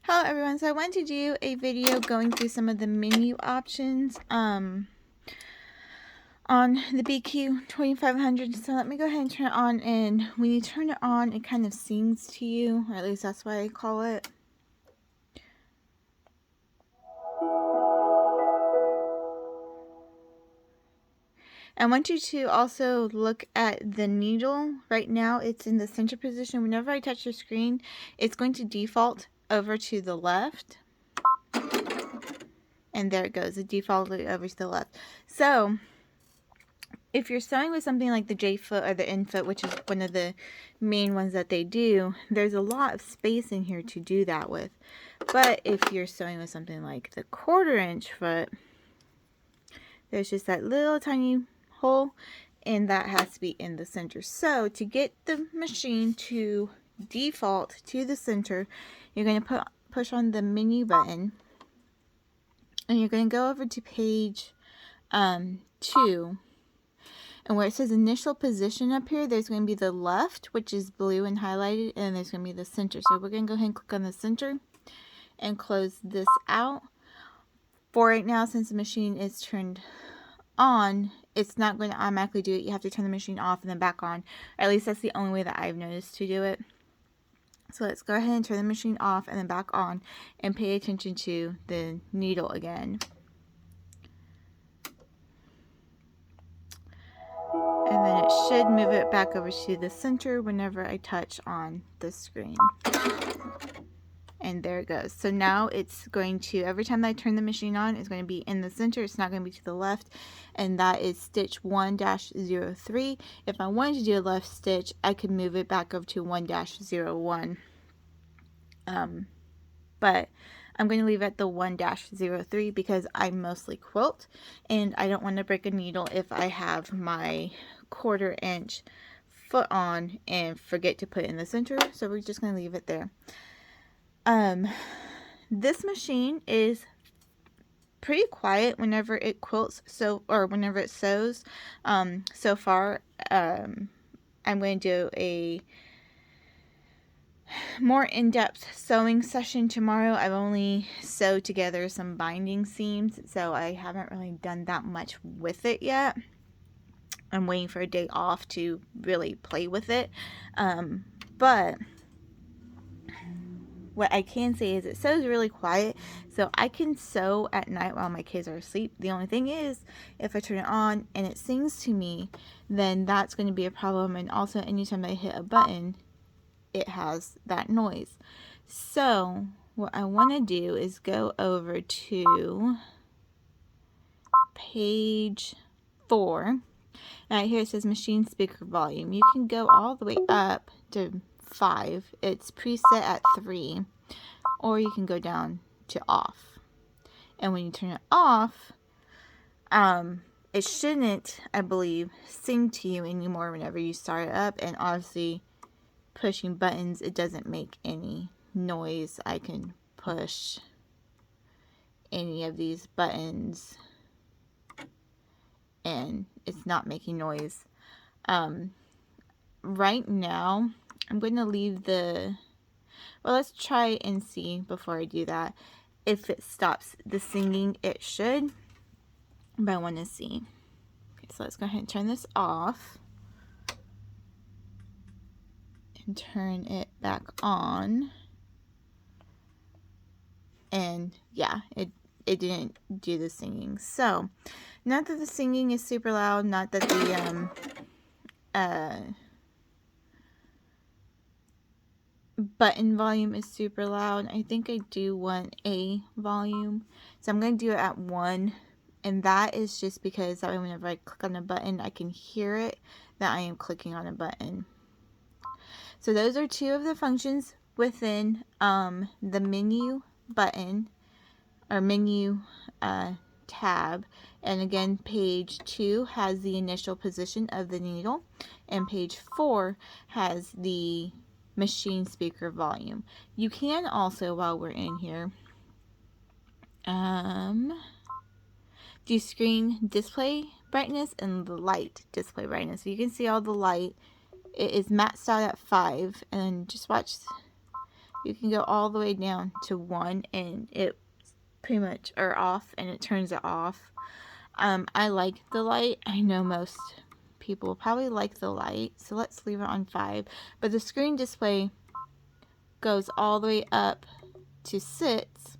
Hello everyone, so I wanted to do a video going through some of the menu options on the BQ2500. So let me go ahead and turn it on, and when you turn it on it kind of sings to you, or at least that's what I call it. I want you to also look at the needle. Right now it's in the center position. Whenever I touch the screen, it's going to default over to the left. And there it goes, it defaulted over to the left. So if you're sewing with something like the J foot or the N foot, which is one of the main ones that they do, there's a lot of space in here to do that with. But if you're sewing with something like the 1/4 inch foot, there's just that little tiny hole, and that has to be in the center. So to get the machine to default to the center, you're going to push on the menu button, and you're going to go over to page 2. And where it says initial position up here, there's going to be the left, which is blue and highlighted, and then there's going to be the center. So we're going to go ahead and click on the center and close this out. For right now, since the machine is turned on, it's not going to automatically do it. You have to turn the machine off and then back on. Or at least that's the only way that I've noticed to do it. So let's go ahead and turn the machine off and then back on, and pay attention to the needle again. And then it should move it back over to the center whenever I touch on the screen. And there it goes. So now it's going to, every time that I turn the machine on, it's going to be in the center. It's not going to be to the left. And that is stitch 1-03. If I wanted to do a left stitch, I could move it back over to 1-01. But I'm going to leave it at the 1-03 because I mostly quilt, and I don't want to break a needle if I have my 1/4 inch foot on and forget to put it in the center. So we're just going to leave it there. This machine is pretty quiet whenever it quilts, or whenever it sews. So far, I'm going to do a more in-depth sewing session tomorrow. I've only sewed together some binding seams, so I haven't really done that much with it yet. I'm waiting for a day off to really play with it. But what I can say is it sews really quiet, so I can sew at night while my kids are asleep. The only thing is, if I turn it on and it sings to me, then that's going to be a problem. And also, anytime I hit a button, it has that noise. So what I want to do is go over to page 4. Right here it says machine speaker volume. You can go all the way up to 5. It's preset at 3, or you can go down to off. And when you turn it off, it shouldn't, I believe, sing to you anymore whenever you start it up. And obviously, pushing buttons, it doesn't make any noise. I can push any of these buttons and it's not making noise. Right now I'm going to leave well, let's try and see before I do that if it stops the singing. It should, but I want to see. Okay, so let's go ahead and turn this off and turn it back on, and yeah, it didn't do the singing. So not that the singing is super loud, not that the button volume is super loud. I think I do want a volume, so I'm going to do it at 1, and that is just because that way whenever I click on a button, I can hear it that I am clicking on a button. So those are 2 of the functions within the menu button, or menu tab. And again, page 2 has the initial position of the needle, and page 4 has the machine speaker volume. You can also, while we're in here, do screen display brightness and the light display brightness. So you can see all the light. It is maxed out at 5, and just watch you can go all the way down to 1 and it pretty much, or off, and it turns it off. I like the light. I know most people probably like the light, so let's leave it on 5. But the screen display goes all the way up to 6.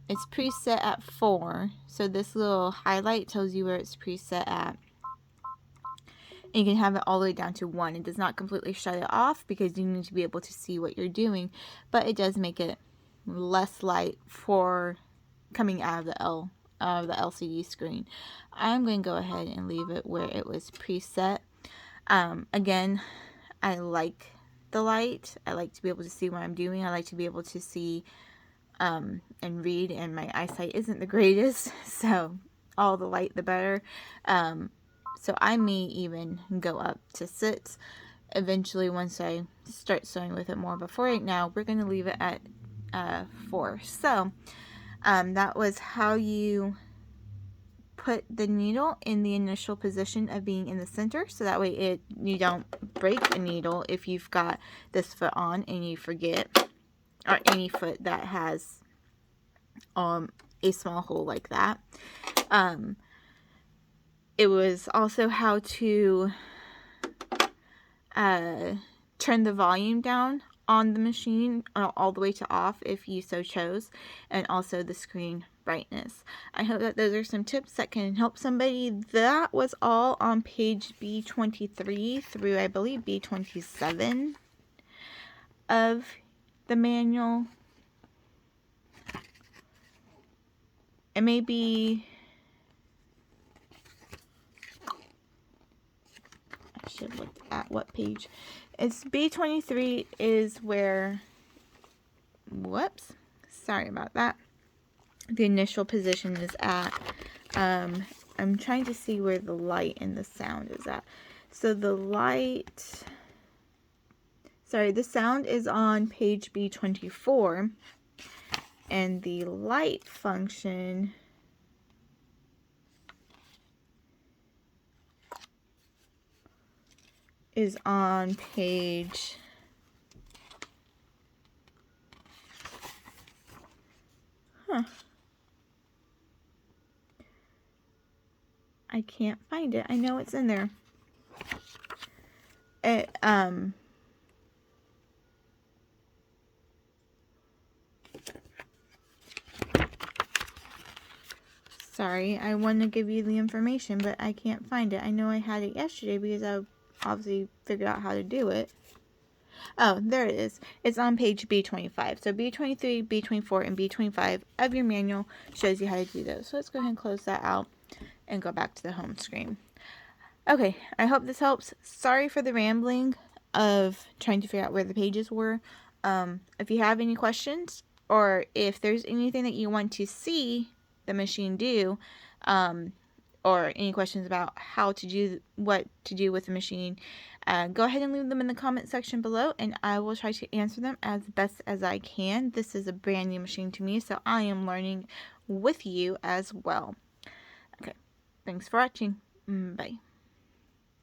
It's preset at 4, so this little highlight tells you where it's preset at. And you can have it all the way down to 1. It does not completely shut it off because you need to be able to see what you're doing, but it does make it less light for coming out of the LCD screen. I'm going to go ahead and leave it where it was preset. Again, I like the light. I like to be able to see what I'm doing. I like to be able to see and read, and my eyesight isn't the greatest, so all the light the better. So I may even go up to 6 eventually once I start sewing with it more, but for right now we're going to leave it at 4. So that was how you put the needle in the initial position of being in the center, so that way you don't break the needle if you've got this foot on and you forget, or any foot that has a small hole like that. It was also how to turn the volume down on the machine all the way to off if you so chose, and also the screen brightness. I hope that those are some tips that can help somebody. That was all on page B23 through, I believe, B27 of the manual. It may be, I should look at what page. It's B23 is where, whoops, sorry about that, the initial position is at. I'm trying to see where the light and the sound is at. So the light, sorry, the sound is on page B24, and the light function is on page I can't find it. I know it's in there. Sorry, I want to give you the information, but I can't find it. I know I had it yesterday because I obviously figured out how to do it. Oh, there it is. It's on page B25. So B23, B24, and B25 of your manual shows you how to do those. So let's go ahead and close that out and go back to the home screen. Okay, I hope this helps. Sorry for the rambling of trying to figure out where the pages were. If you have any questions, or if there's anything that you want to see the machine do, or any questions about how to do, what to do with the machine, go ahead and leave them in the comment section below, and I will try to answer them as best as I can. This is a brand new machine to me, so I am learning with you as well. Okay, thanks for watching. Bye.